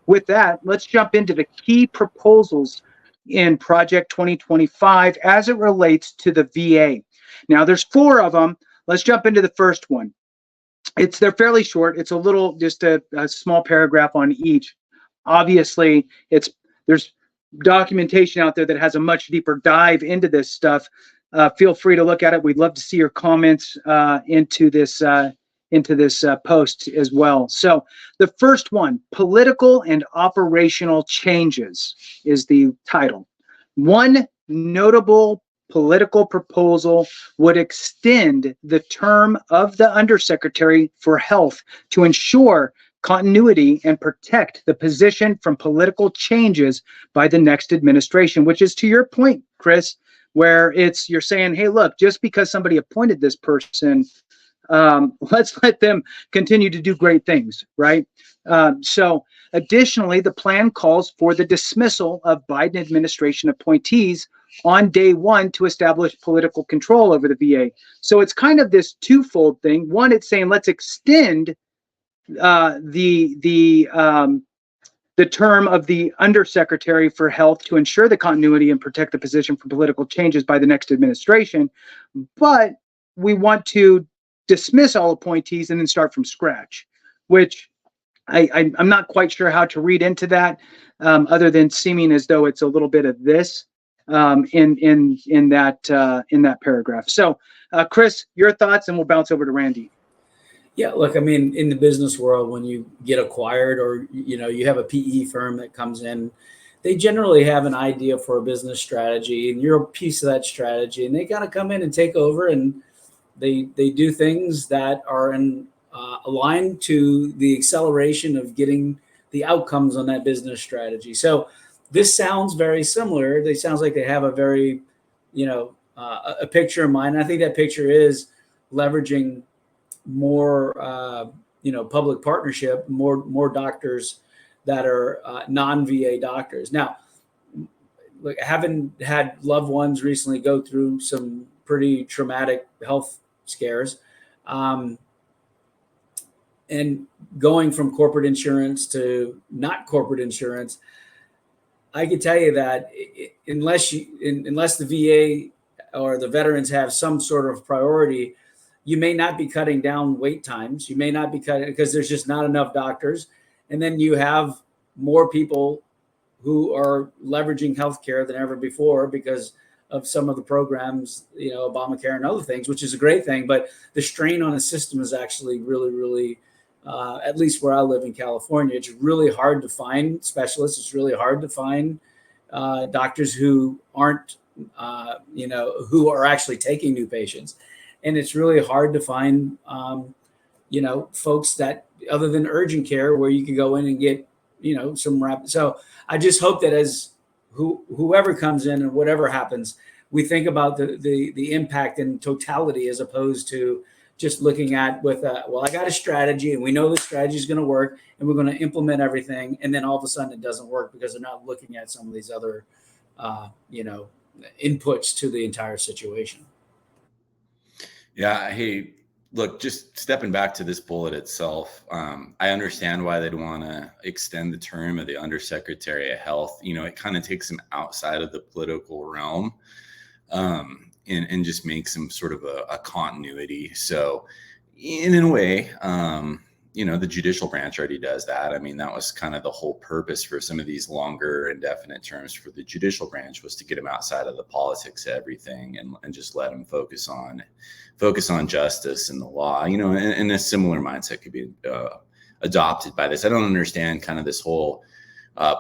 with that, let's jump into the key proposals in Project 2025 as it relates to the VA. Now, there's 4 of them. Let's jump into the first one. They're fairly short. It's just a small paragraph on each. Obviously, there's documentation out there that has a much deeper dive into this stuff. Feel free to look at it. We'd love to see your comments into this post as well. So the first one, political and operational changes, is the title. One notable political proposal would extend the term of the Undersecretary for Health to ensure continuity and protect the position from political changes by the next administration, which is to your point, Chris, where you're saying, hey, look, just because somebody appointed this person, let's let them continue to do great things, right? So additionally, the plan calls for the dismissal of Biden administration appointees on day one to establish political control over the VA. So it's kind of this twofold thing. One, it's saying let's extend the term of the Undersecretary for Health to ensure the continuity and protect the position from political changes by the next administration. But we want to dismiss all appointees and then start from scratch, which I'm not quite sure how to read into that, other than seeming as though it's a little bit of this in that paragraph. So, Chris, your thoughts, and we'll bounce over to Randy. Yeah, look, I mean, in the business world, when you get acquired or, you have a PE firm that comes in, they generally have an idea for a business strategy, and you're a piece of that strategy, and they got to come in and take over, and they do things that are aligned to the acceleration of getting the outcomes on that business strategy. So this sounds very similar. It sounds like they have a very, a picture in mind. I think that picture is leveraging more, public partnership, more doctors that are non-VA doctors. Now, look, having had loved ones recently go through some pretty traumatic health scares, and going from corporate insurance to not corporate insurance, I can tell you that unless the VA or the veterans have some sort of priority, you may not be cutting down wait times. You may not be cutting because there's just not enough doctors. And then you have more people who are leveraging healthcare than ever before because of some of the programs, Obamacare and other things, which is a great thing. But the strain on the system is actually really, really, at least where I live in California, it's really hard to find specialists. It's really hard to find doctors who aren't, who are actually taking new patients. And it's really hard to find, folks that other than urgent care where you can go in and get, some rapid. So I just hope that as whoever comes in and whatever happens, we think about the impact in totality as opposed to just looking at I got a strategy and we know the strategy is going to work and we're going to implement everything. And then all of a sudden it doesn't work because they're not looking at some of these other, inputs to the entire situation. Yeah. Hey, look, just stepping back to this bullet itself, I understand why they'd want to extend the term of the Undersecretary of Health. It kind of takes them outside of the political realm, and just makes some sort of a continuity. So in a way, the judicial branch already does that. I mean, that was kind of the whole purpose for some of these longer indefinite terms for the judicial branch, was to get them outside of the politics of everything and just let them focus on justice and the law, and a similar mindset could be adopted by this. I don't understand kind of this whole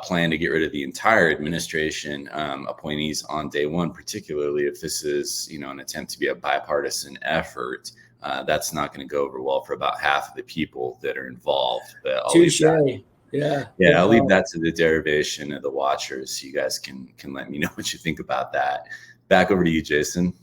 plan to get rid of the entire administration appointees on day one, particularly if this is, an attempt to be a bipartisan effort. That's not going to go over well for about half of the people that are involved. But I'll leave that to the derivation of the watchers. You guys can let me know what you think about that. Back over to you, Jason.